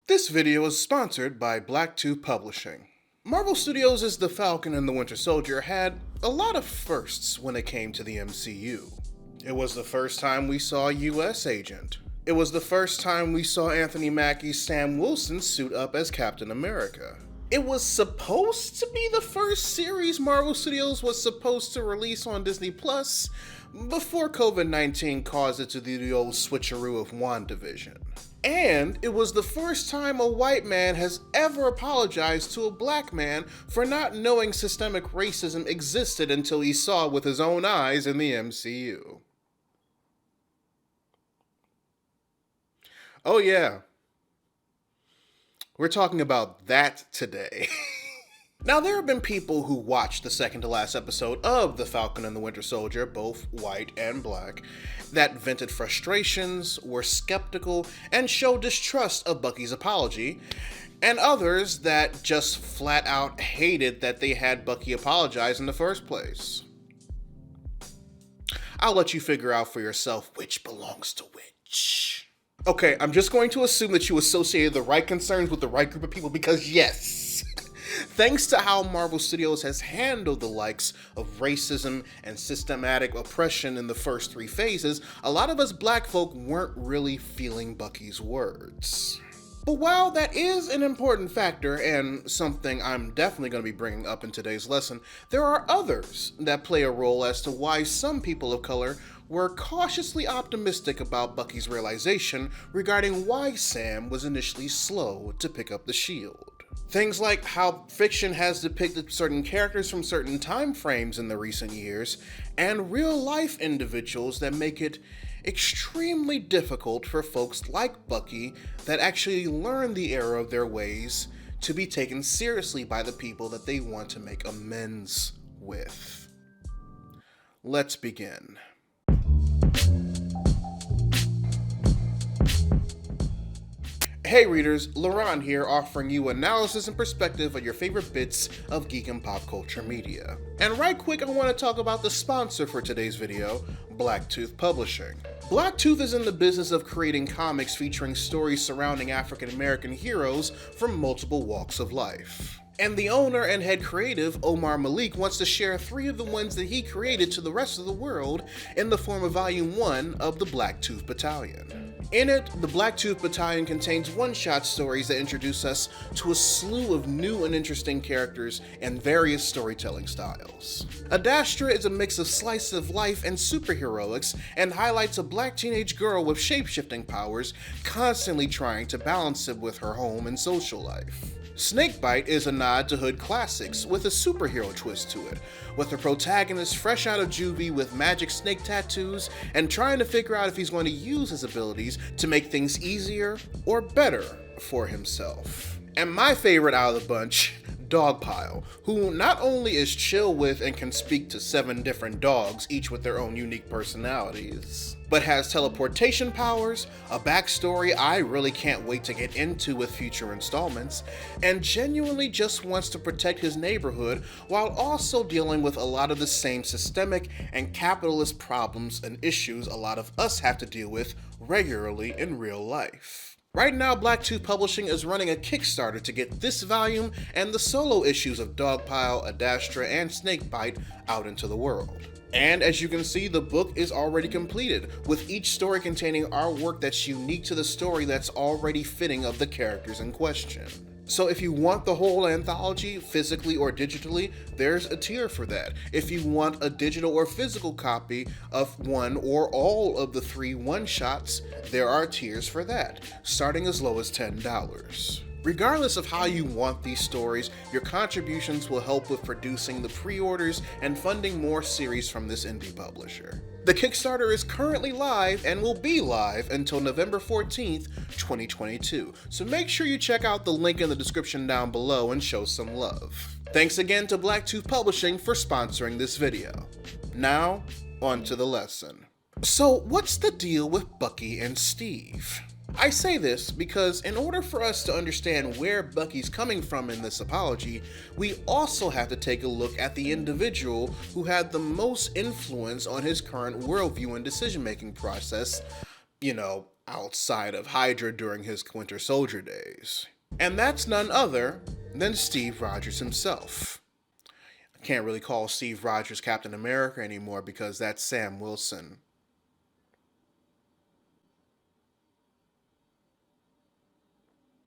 This video is sponsored by BlackTooth Publishing. Marvel Studios' The Falcon and the Winter Soldier had a lot of firsts when it came to the MCU. It was the first time we saw a US agent. It was the first time we saw Anthony Mackie's Sam Wilson suit up as Captain America. It was supposed to be the first series Marvel Studios was supposed to release on Disney Plus before COVID-19 caused it to do the old switcheroo of WandaVision. And it was the first time a white man has ever apologized to a black man for not knowing systemic racism existed until he saw it with his own eyes in the MCU. Oh yeah, we're talking about that today. Now, there have been people who watched the second to last episode of The Falcon and the Winter Soldier, both white and black, that vented frustrations, were skeptical, and showed distrust of Bucky's apology, and others that just flat out hated that they had Bucky apologize in the first place. I'll let you figure out for yourself which belongs to which. Okay, I'm just going to assume that you associated the right concerns with the right group of people because yes, thanks to how Marvel Studios has handled the likes of racism and systematic oppression in the first three phases, a lot of us black folk weren't really feeling Bucky's words. But while that is an important factor and something I'm definitely going to be bringing up in today's lesson, there are others that play a role as to why some people of color were cautiously optimistic about Bucky's realization regarding why Sam was initially slow to pick up the shield. Things like how fiction has depicted certain characters from certain time frames in the recent years, and real-life individuals that make it extremely difficult for folks like Bucky that actually learn the error of their ways to be taken seriously by the people that they want to make amends with. Let's begin. Hey readers, Laurent here offering you analysis and perspective of your favorite bits of geek and pop culture media. And right quick, I want to talk about the sponsor for today's video, BlackTooth Publishing. BlackTooth is in the business of creating comics featuring stories surrounding African American heroes from multiple walks of life. And the owner and head creative, Omar Malik, wants to share 3 of the ones that he created to the rest of the world in the form of Volume 1 of the BlackTooth Battalion. In it, the BlackTooth Battalion contains one-shot stories that introduce us to a slew of new and interesting characters and various storytelling styles. Adastra is a mix of slice of life and superheroics and highlights a black teenage girl with shape-shifting powers constantly trying to balance it with her home and social life. Snakebite is a nod to hood classics with a superhero twist to it, with the protagonist fresh out of juvie with magic snake tattoos and trying to figure out if he's going to use his abilities to make things easier or better for himself. And my favorite out of the bunch, Dogpile, who not only is chill with and can speak to 7 different dogs, each with their own unique personalities, but has teleportation powers, a backstory I really can't wait to get into with future installments, and genuinely just wants to protect his neighborhood while also dealing with a lot of the same systemic and capitalist problems and issues a lot of us have to deal with regularly in real life. Right now, BlackTooth Publishing is running a Kickstarter to get this volume and the solo issues of Dogpile, Adastra, and Snakebite out into the world. And as you can see, the book is already completed, with each story containing artwork that's unique to the story that's already fitting of the characters in question. So if you want the whole anthology, physically or digitally, there's a tier for that. If you want a digital or physical copy of one or all of the 3 one-shots, there are tiers for that, starting as low as $10. Regardless of how you want these stories, your contributions will help with producing the pre-orders and funding more series from this indie publisher. The Kickstarter is currently live and will be live until November 14th, 2022, so make sure you check out the link in the description down below and show some love. Thanks again to BlackTooth Publishing for sponsoring this video. Now, on to the lesson. So, what's the deal with Bucky and Steve? I say this because in order for us to understand where Bucky's coming from in this apology, we also have to take a look at the individual who had the most influence on his current worldview and decision-making process, outside of Hydra during his Winter Soldier days. And that's none other than Steve Rogers himself. I can't really call Steve Rogers Captain America anymore because that's Sam Wilson.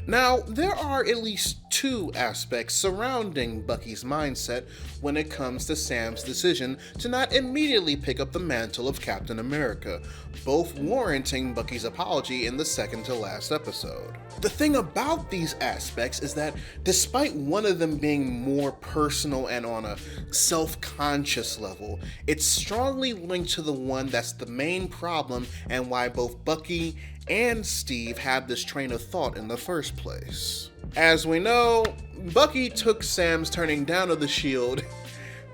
Now, there are at least two aspects surrounding Bucky's mindset when it comes to Sam's decision to not immediately pick up the mantle of Captain America, both warranting Bucky's apology in the second to last episode. The thing about these aspects is that despite one of them being more personal and on a self-conscious level, it's strongly linked to the one that's the main problem and why both Bucky and Steve had this train of thought in the first place. As we know, Bucky took Sam's turning down of the shield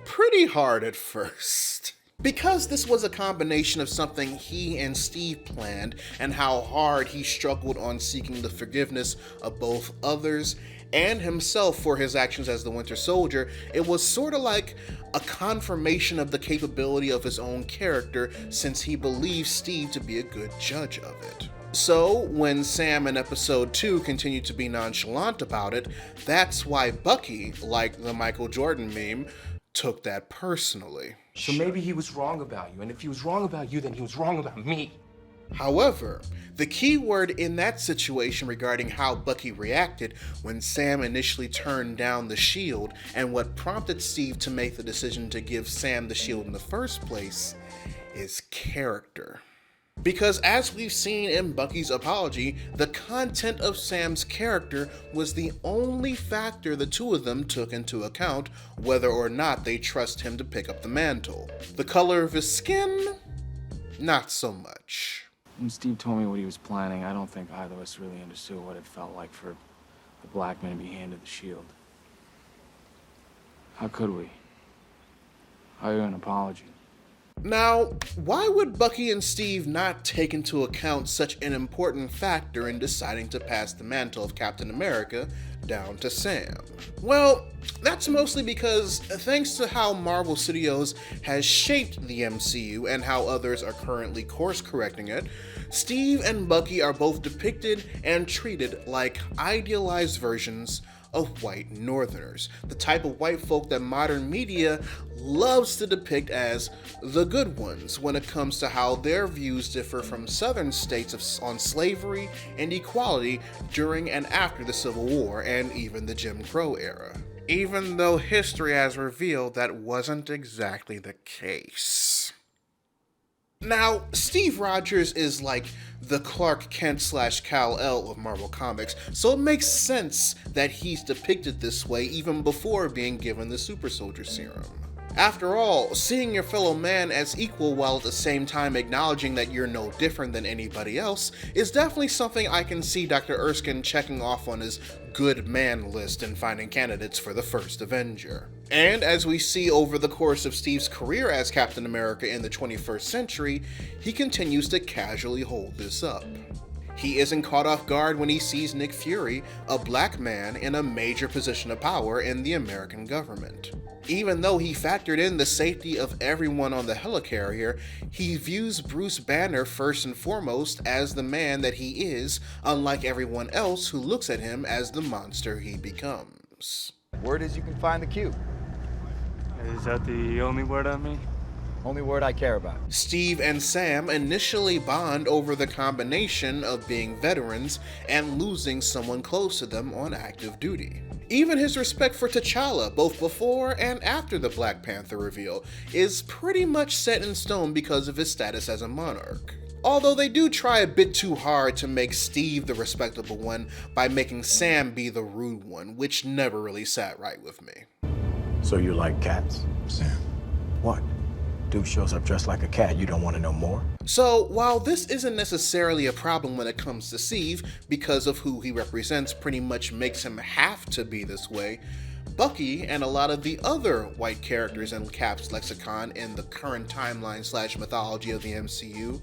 pretty hard at first. Because this was a combination of something he and Steve planned and how hard he struggled on seeking the forgiveness of both others and himself for his actions as the Winter Soldier, it was sort of like a confirmation of the capability of his own character since he believed Steve to be a good judge of it. So, when Sam in episode 2 continued to be nonchalant about it, that's why Bucky, like the Michael Jordan meme, took that personally. So maybe he was wrong about you, and if he was wrong about you, then he was wrong about me. However, the key word in that situation regarding how Bucky reacted when Sam initially turned down the shield and what prompted Steve to make the decision to give Sam the shield in the first place is character. Because as we've seen in Bucky's apology, the content of Sam's character was the only factor the two of them took into account whether or not they trust him to pick up the mantle. The color of his skin? Not so much. When Steve told me what he was planning, I don't think either of us really understood what it felt like for the black man to be handed the shield. How could we? How an apology? Now, why would Bucky and Steve not take into account such an important factor in deciding to pass the mantle of Captain America down to Sam? Well, that's mostly because thanks to how Marvel Studios has shaped the MCU and how others are currently course correcting it, Steve and Bucky are both depicted and treated like idealized versions of white northerners, the type of white folk that modern media loves to depict as the good ones when it comes to how their views differ from southern states on slavery and equality during and after the Civil War and even the Jim Crow era. Even though history has revealed that wasn't exactly the case. Now, Steve Rogers is like the Clark Kent / Kal-El of Marvel Comics, so it makes sense that he's depicted this way even before being given the Super Soldier Serum. After all, seeing your fellow man as equal while at the same time acknowledging that you're no different than anybody else is definitely something I can see Dr. Erskine checking off on his good man list and finding candidates for the first Avenger. And as we see over the course of Steve's career as Captain America in the 21st century, he continues to casually hold this up. He isn't caught off guard when he sees Nick Fury, a black man in a major position of power in the American government. Even though he factored in the safety of everyone on the helicarrier, he views Bruce Banner first and foremost as the man that he is, unlike everyone else who looks at him as the monster he becomes. Word is you can find the cube. Is that the only word on me? Only word I care about. Steve and Sam initially bond over the combination of being veterans and losing someone close to them on active duty. Even his respect for T'Challa, both before and after the Black Panther reveal, is pretty much set in stone because of his status as a monarch. Although they do try a bit too hard to make Steve the respectable one by making Sam be the rude one, which never really sat right with me. So you like cats? Sam. What? Dude shows up dressed like a cat, you don't want to know more? So, while this isn't necessarily a problem when it comes to Steve, because of who he represents pretty much makes him have to be this way, Bucky and a lot of the other white characters in Cap's lexicon in the current timeline / mythology of the MCU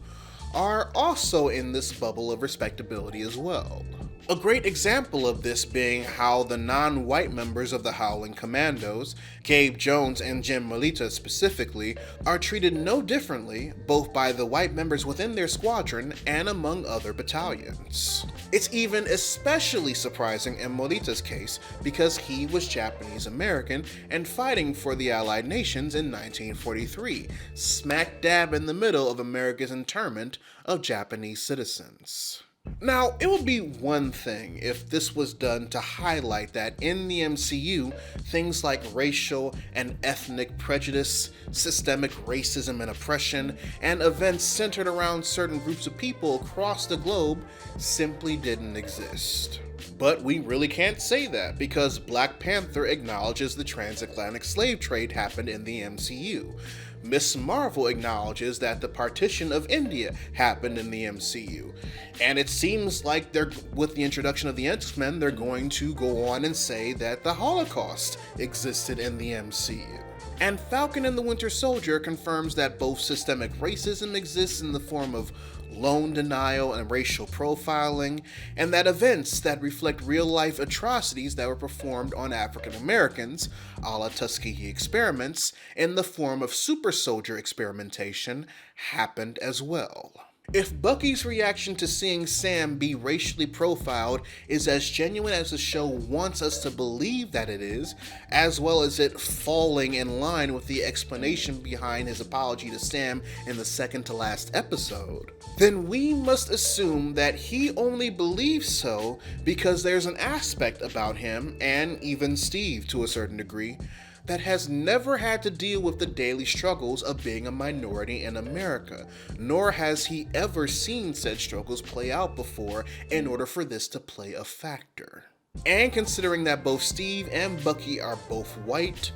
are also in this bubble of respectability as well. A great example of this being how the non-white members of the Howling Commandos, Gabe Jones and Jim Molita specifically, are treated no differently both by the white members within their squadron and among other battalions. It's even especially surprising in Molita's case because he was Japanese American and fighting for the Allied nations in 1943, smack dab in the middle of America's internment of Japanese citizens. Now, it would be one thing if this was done to highlight that in the MCU, things like racial and ethnic prejudice, systemic racism and oppression, and events centered around certain groups of people across the globe simply didn't exist. But we really can't say that because Black Panther acknowledges the transatlantic slave trade happened in the MCU. Ms. Marvel acknowledges that the partition of India happened in the MCU. And it seems like with the introduction of the X-Men, they're going to go on and say that the Holocaust existed in the MCU. And Falcon and the Winter Soldier confirms that both systemic racism exists in the form of loan denial and racial profiling, and that events that reflect real-life atrocities that were performed on African Americans, a la Tuskegee experiments, in the form of super soldier experimentation, happened as well. If Bucky's reaction to seeing Sam be racially profiled is as genuine as the show wants us to believe that it is, as well as it falling in line with the explanation behind his apology to Sam in the second to last episode, then we must assume that he only believes so because there's an aspect about him, and even Steve to a certain degree, that has never had to deal with the daily struggles of being a minority in America, nor has he ever seen said struggles play out before in order for this to play a factor. And considering that both Steve and Bucky are both white,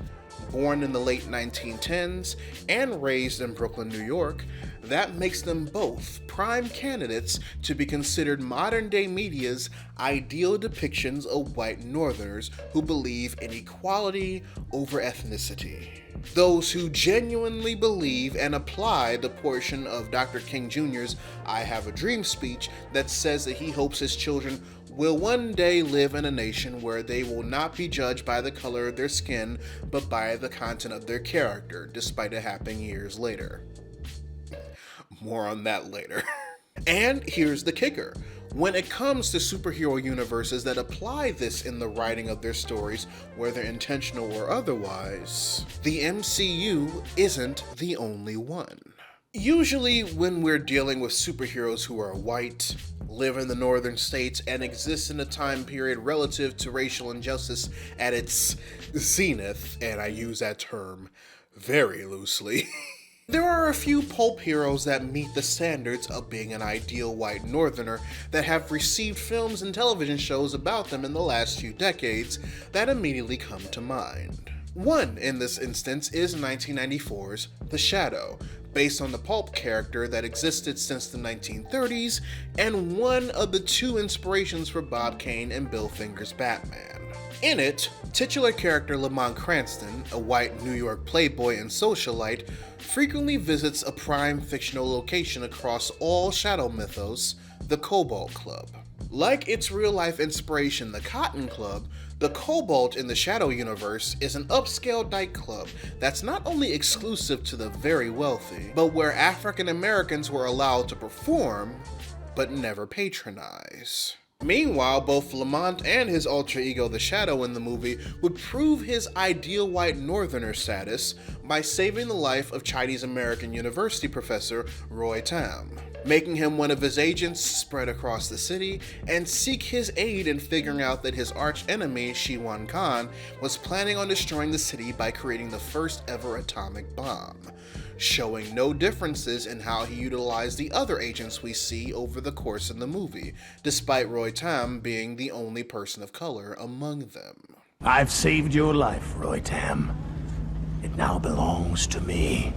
born in the late 1910s, and raised in Brooklyn, New York, that makes them both prime candidates to be considered modern-day media's ideal depictions of white Northerners who believe in equality over ethnicity. Those who genuinely believe and apply the portion of Dr. King Jr.'s I Have a Dream speech that says that he hopes his children will one day live in a nation where they will not be judged by the color of their skin, but by the content of their character, despite it happening years later. More on that later. And here's the kicker. When it comes to superhero universes that apply this in the writing of their stories, whether intentional or otherwise, the MCU isn't the only one. Usually when we're dealing with superheroes who are white, live in the northern states, and exist in a time period relative to racial injustice at its zenith, and I use that term very loosely, there are a few pulp heroes that meet the standards of being an ideal white northerner that have received films and television shows about them in the last few decades that immediately come to mind. One in this instance is 1994's The Shadow, based on the pulp character that existed since the 1930s, and one of the two inspirations for Bob Kane and Bill Finger's Batman. In it, titular character Lamont Cranston, a white New York playboy and socialite, frequently visits a prime fictional location across all Shadow mythos, the Cobalt Club. Like its real-life inspiration, the Cotton Club, the Cobalt in the Shadow universe is an upscale nightclub that's not only exclusive to the very wealthy, but where African Americans were allowed to perform, but never patronize. Meanwhile, both Lamont and his alter ego the Shadow in the movie would prove his ideal white northerner status by saving the life of Chinese American university professor Roy Tam, making him one of his agents spread across the city and seek his aid in figuring out that his arch-enemy Shi-Wan Khan was planning on destroying the city by creating the first ever atomic bomb, showing no differences in how he utilized the other agents we see over the course of the movie, despite Roy Tam being the only person of color among them. I've saved your life, Roy Tam. It now belongs to me.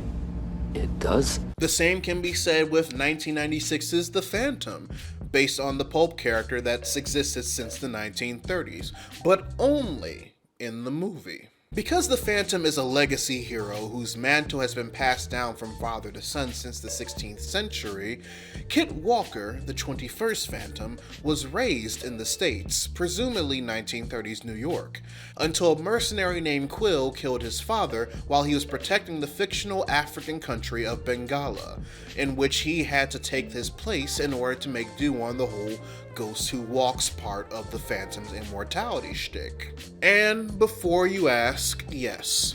It does? The same can be said with 1996's The Phantom, based on the pulp character that's existed since the 1930s, but only in the movie. Because the Phantom is a legacy hero whose mantle has been passed down from father to son since the 16th century, Kit Walker, the 21st Phantom, was raised in the States, presumably 1930s New York, until a mercenary named Quill killed his father while he was protecting the fictional African country of Bengala, in which he had to take his place in order to make do on the whole Ghost Who Walks part of the Phantom's immortality shtick. And before you ask, yes,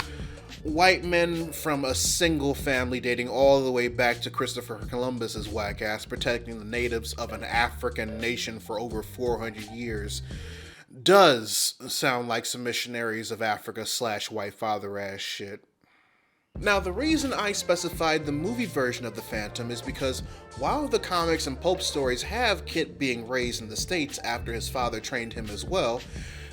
white men from a single family dating all the way back to Christopher Columbus's whack ass protecting the natives of an African nation for over 400 years does sound like some missionaries of Africa / white father ass shit. Now, the reason I specified the movie version of the Phantom is because while the comics and pulp stories have Kit being raised in the States after his father trained him as well,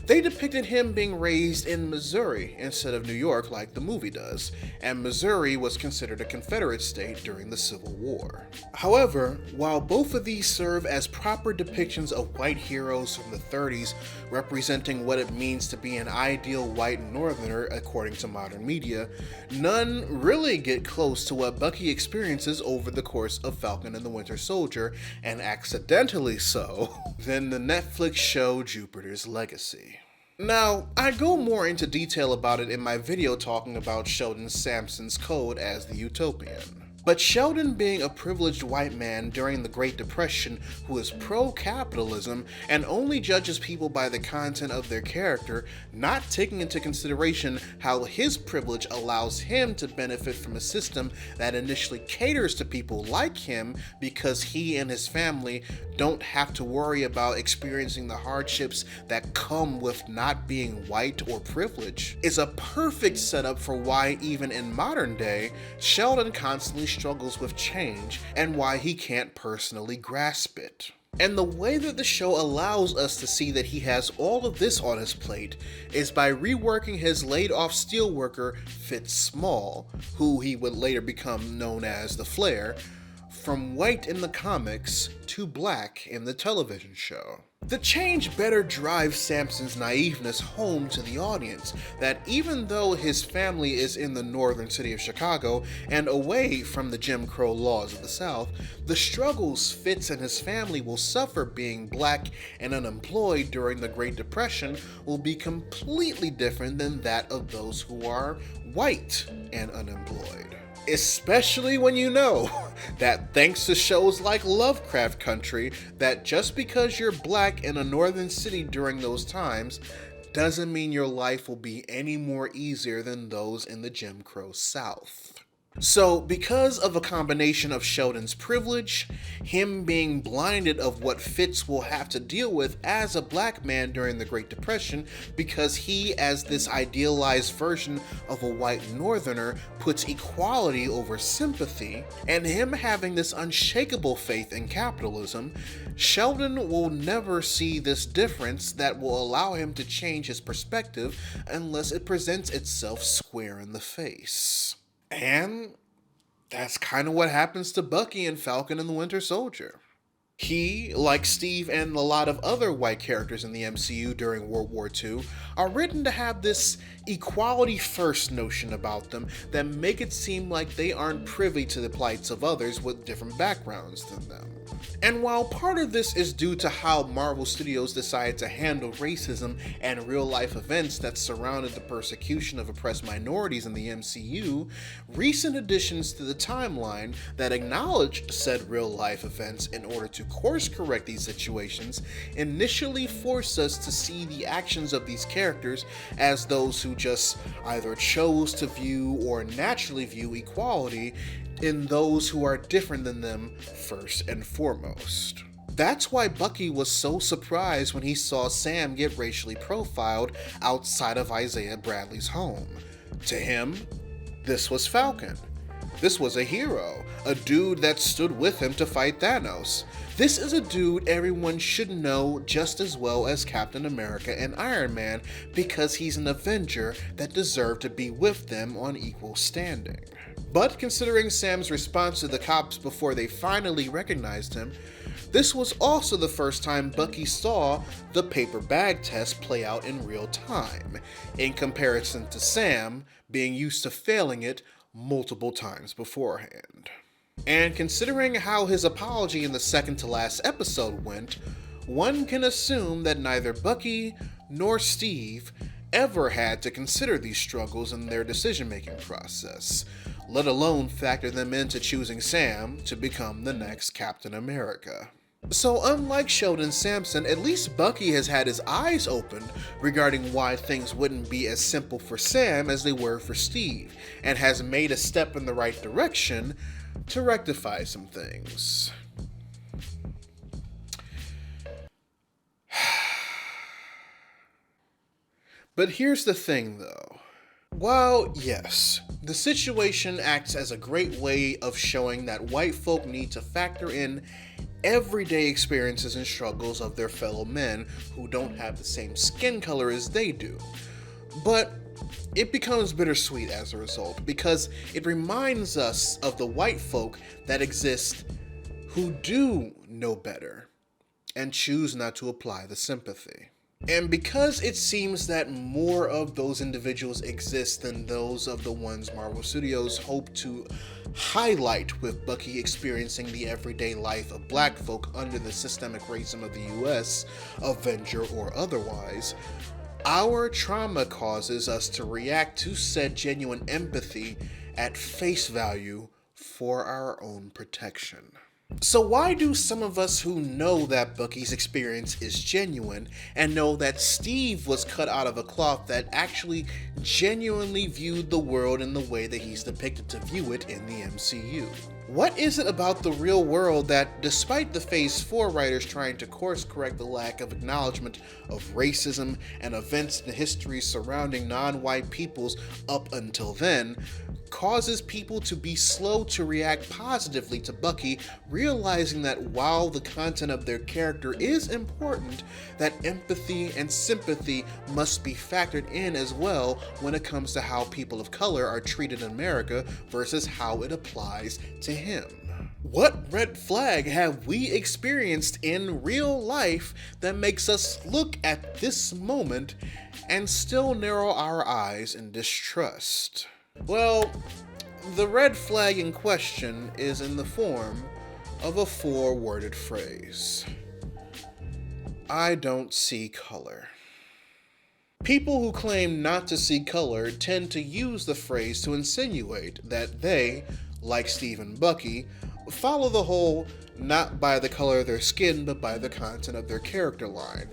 they depicted him being raised in Missouri instead of New York like the movie does, and Missouri was considered a Confederate state during the Civil War. However, while both of these serve as proper depictions of white heroes from the 30s representing what it means to be an ideal white northerner according to modern media, none really get close to what Bucky experiences over the course of Falcon and the Winter Soldier, and accidentally so, than the Netflix show Jupiter's Legacy. Now, I go more into detail about it in my video talking about Sheldon Sampson's code as the Utopian. But Sheldon, being a privileged white man during the Great Depression who is pro-capitalism and only judges people by the content of their character, not taking into consideration how his privilege allows him to benefit from a system that initially caters to people like him because he and his family don't have to worry about experiencing the hardships that come with not being white or privileged, is a perfect setup for why even in modern day, Sheldon constantly struggles with change and why he can't personally grasp it. And the way that the show allows us to see that he has all of this on his plate is by reworking his laid-off steelworker Fitz Small, who he would later become known as the Flare, from white in the comics to black in the television show. The change better drives Sampson's naiveness home to the audience, that even though his family is in the northern city of Chicago and away from the Jim Crow laws of the South, the struggles Fitz and his family will suffer being black and unemployed during the Great Depression will be completely different than that of those who are white and unemployed. Especially when you know that thanks to shows like Lovecraft Country, that just because you're black in a northern city during those times doesn't mean your life will be any more easier than those in the Jim Crow South. So, because of a combination of Sheldon's privilege, him being blinded of what Fitz will have to deal with as a black man during the Great Depression, because he, as this idealized version of a white northerner, puts equality over sympathy, and him having this unshakable faith in capitalism, Sheldon will never see this difference that will allow him to change his perspective unless it presents itself square in the face. And that's kind of what happens to Bucky in Falcon and the Winter Soldier. He, like Steve and a lot of other white characters in the MCU during World War II, are written to have this equality first notion about them that make it seem like they aren't privy to the plights of others with different backgrounds than them. And while part of this is due to how Marvel Studios decided to handle racism and real-life events that surrounded the persecution of oppressed minorities in the MCU, recent additions to the timeline that acknowledged said real-life events in order to course-correct these situations initially forced us to see the actions of these characters as those who just either chose to view or naturally view equality in those who are different than them first and foremost. That's why Bucky was so surprised when he saw Sam get racially profiled outside of Isaiah Bradley's home. To him, this was Falcon. This was a hero, a dude that stood with him to fight Thanos. This is a dude everyone should know just as well as Captain America and Iron Man because he's an Avenger that deserved to be with them on equal standing. But considering Sam's response to the cops before they finally recognized him, this was also the first time Bucky saw the paper bag test play out in real time, in comparison to Sam being used to failing it multiple times beforehand. And considering how his apology in the second to last episode went, one can assume that neither Bucky nor Steve ever had to consider these struggles in their decision-making process, let alone factor them into choosing Sam to become the next Captain America. So unlike Sheldon Sampson, at least Bucky has had his eyes opened regarding why things wouldn't be as simple for Sam as they were for Steve, and has made a step in the right direction to rectify some things. But here's the thing though. While, yes, the situation acts as a great way of showing that white folk need to factor in everyday experiences and struggles of their fellow men who don't have the same skin color as they do, but it becomes bittersweet as a result because it reminds us of the white folk that exist who do know better and choose not to apply the sympathy. And because it seems that more of those individuals exist than those of the ones Marvel Studios hope to highlight, with Bucky experiencing the everyday life of black folk under the systemic racism of the US, Avenger or otherwise, our trauma causes us to react to said genuine empathy at face value for our own protection. So why do some of us who know that Bucky's experience is genuine and know that Steve was cut out of a cloth that actually genuinely viewed the world in the way that he's depicted to view it in the MCU? What is it about the real world that, despite the Phase 4 writers trying to course correct the lack of acknowledgement of racism and events in history surrounding non-white peoples up until then, causes people to be slow to react positively to Bucky, realizing that while the content of their character is important, that empathy and sympathy must be factored in as well when it comes to how people of color are treated in America versus how it applies to him? What red flag have we experienced in real life that makes us look at this moment and still narrow our eyes in distrust? Well, the red flag in question is in the form of a four-worded phrase. I don't see color. People who claim not to see color tend to use the phrase to insinuate that they, like Steve and Bucky, follow the whole not by the color of their skin but by the content of their character line.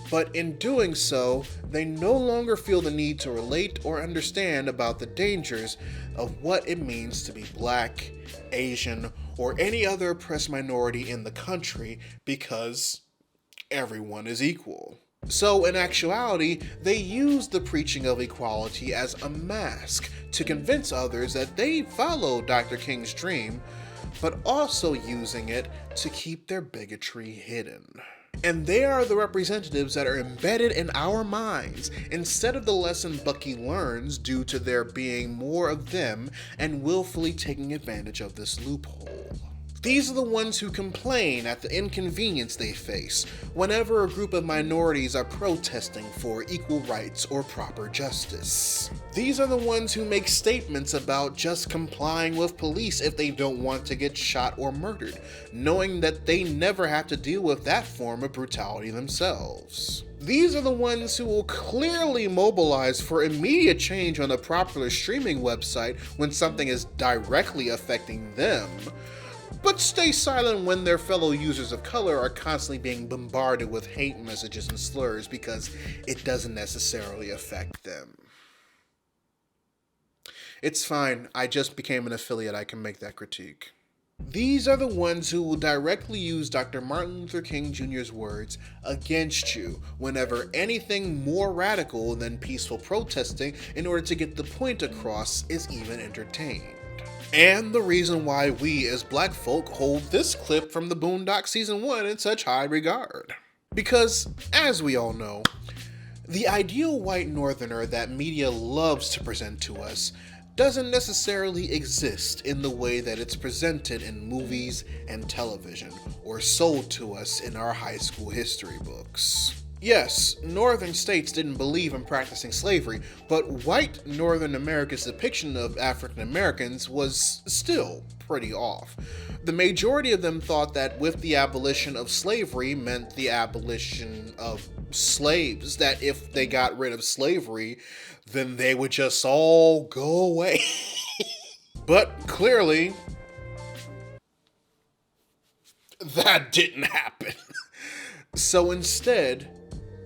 But in doing so, they no longer feel the need to relate or understand about the dangers of what it means to be black, Asian, or any other oppressed minority in the country because everyone is equal. So in actuality, they use the preaching of equality as a mask to convince others that they follow Dr. King's dream, but also using it to keep their bigotry hidden. And they are the representatives that are embedded in our minds instead of the lesson Bucky learns due to there being more of them and willfully taking advantage of this loophole. These are the ones who complain at the inconvenience they face whenever a group of minorities are protesting for equal rights or proper justice. These are the ones who make statements about just complying with police if they don't want to get shot or murdered, knowing that they never have to deal with that form of brutality themselves. These are the ones who will clearly mobilize for immediate change on a popular streaming website when something is directly affecting them, but stay silent when their fellow users of color are constantly being bombarded with hate messages and slurs because it doesn't necessarily affect them. It's fine, I just became an affiliate, I can make that critique. These are the ones who will directly use Dr. Martin Luther King Jr.'s words against you whenever anything more radical than peaceful protesting in order to get the point across is even entertained. And the reason why we as black folk hold this clip from the Boondocks Season 1 in such high regard. Because, as we all know, the ideal white northerner that media loves to present to us doesn't necessarily exist in the way that it's presented in movies and television, or sold to us in our high school history books. Yes, northern states didn't believe in practicing slavery, but white Northern America's depiction of African Americans was still pretty off. The majority of them thought that with the abolition of slavery meant the abolition of slaves, that if they got rid of slavery, then they would just all go away. But clearly, that didn't happen. So instead,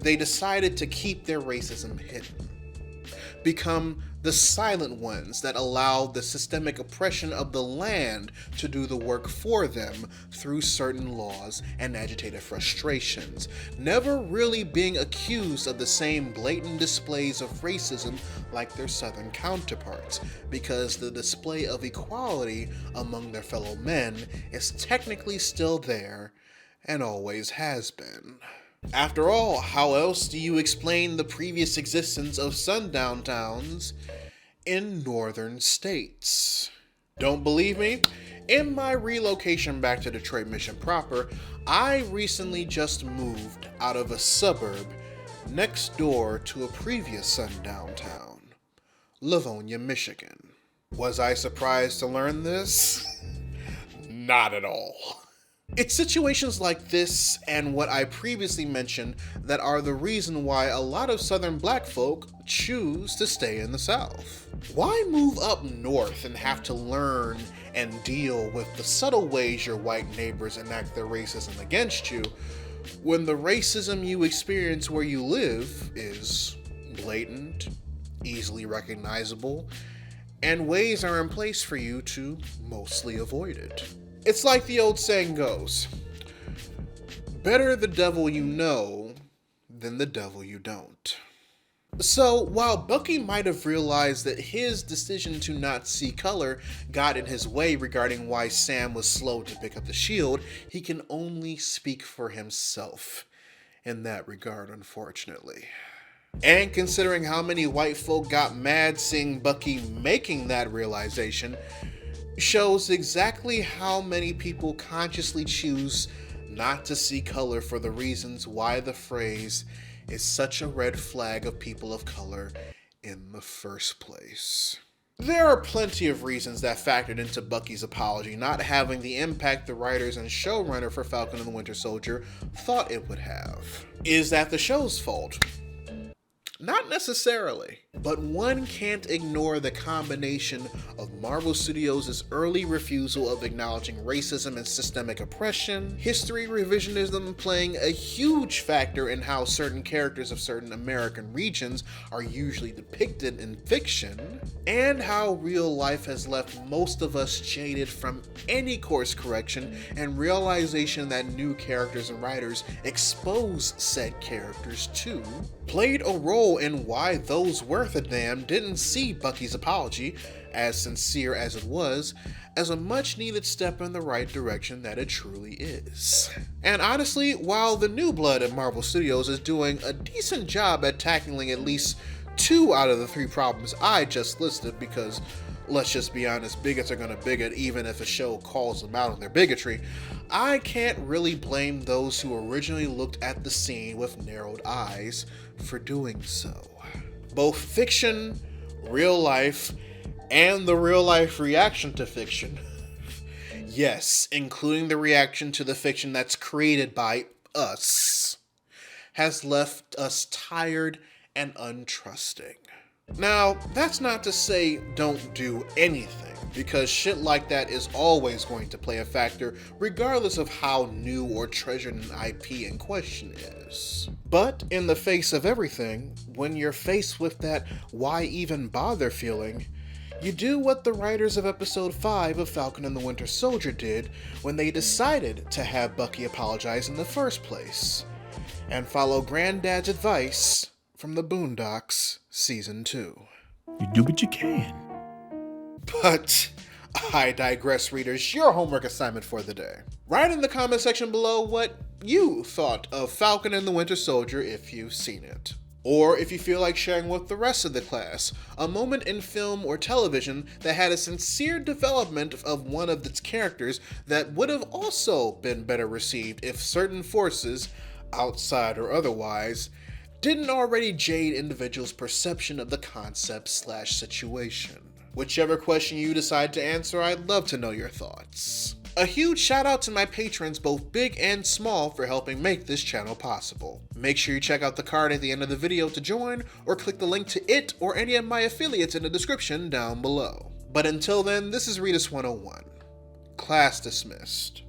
they decided to keep their racism hidden, become the silent ones that allowed the systemic oppression of the land to do the work for them through certain laws and agitated frustrations, never really being accused of the same blatant displays of racism like their southern counterparts, because the display of equality among their fellow men is technically still there and always has been. After all, how else do you explain the previous existence of sundown towns in northern states? Don't believe me? In my relocation back to Detroit Mission proper, I recently just moved out of a suburb next door to a previous sundown town, Livonia, Michigan. Was I surprised to learn this? Not at all. It's situations like this and what I previously mentioned that are the reason why a lot of southern black folk choose to stay in the South. Why move up north and have to learn and deal with the subtle ways your white neighbors enact their racism against you, when the racism you experience where you live is blatant, easily recognizable, and ways are in place for you to mostly avoid it? It's like the old saying goes, better the devil you know than the devil you don't. So while Bucky might have realized that his decision to not see color got in his way regarding why Sam was slow to pick up the shield, he can only speak for himself in that regard, unfortunately. And considering how many white folk got mad seeing Bucky making that realization, shows exactly how many people consciously choose not to see color for the reasons why the phrase is such a red flag of people of color in the first place. There are plenty of reasons that factored into Bucky's apology not having the impact the writers and showrunner for Falcon and the Winter Soldier thought it would have. Is that the show's fault? Not necessarily, but one can't ignore the combination of Marvel Studios' early refusal of acknowledging racism and systemic oppression, history revisionism playing a huge factor in how certain characters of certain American regions are usually depicted in fiction, and how real life has left most of us jaded from any course correction and realization that new characters and writers expose said characters to, played a role in why those worth a damn didn't see Bucky's apology, as sincere as it was, as a much needed step in the right direction that it truly is. And honestly, while the new blood at Marvel Studios is doing a decent job at tackling at least 2 out of the 3 problems I just listed, because let's just be honest, bigots are gonna bigot even if a show calls them out on their bigotry, I can't really blame those who originally looked at the scene with narrowed eyes for doing so. Both fiction, real life, and the real life reaction to fiction, yes, including the reaction to the fiction that's created by us, has left us tired and untrusting. Now, that's not to say don't do anything, because shit like that is always going to play a factor regardless of how new or treasured an IP in question is. But in the face of everything, when you're faced with that why even bother feeling, you do what the writers of episode 5 of Falcon and the Winter Soldier did when they decided to have Bucky apologize in the first place, and follow Granddad's advice from the Boondocks Season 2. You do what you can. But I digress, readers. Your homework assignment for the day. Write in the comment section below what you thought of Falcon and the Winter Soldier if you've seen it. Or if you feel like sharing with the rest of the class, a moment in film or television that had a sincere development of one of its characters that would have also been better received if certain forces, outside or otherwise, didn't already jade individuals' perception of the concept/situation. Whichever question you decide to answer, I'd love to know your thoughts. A huge shout out to my patrons, both big and small, for helping make this channel possible. Make sure you check out the card at the end of the video to join, or click the link to it or any of my affiliates in the description down below. But until then, this is Readus 101. Class dismissed.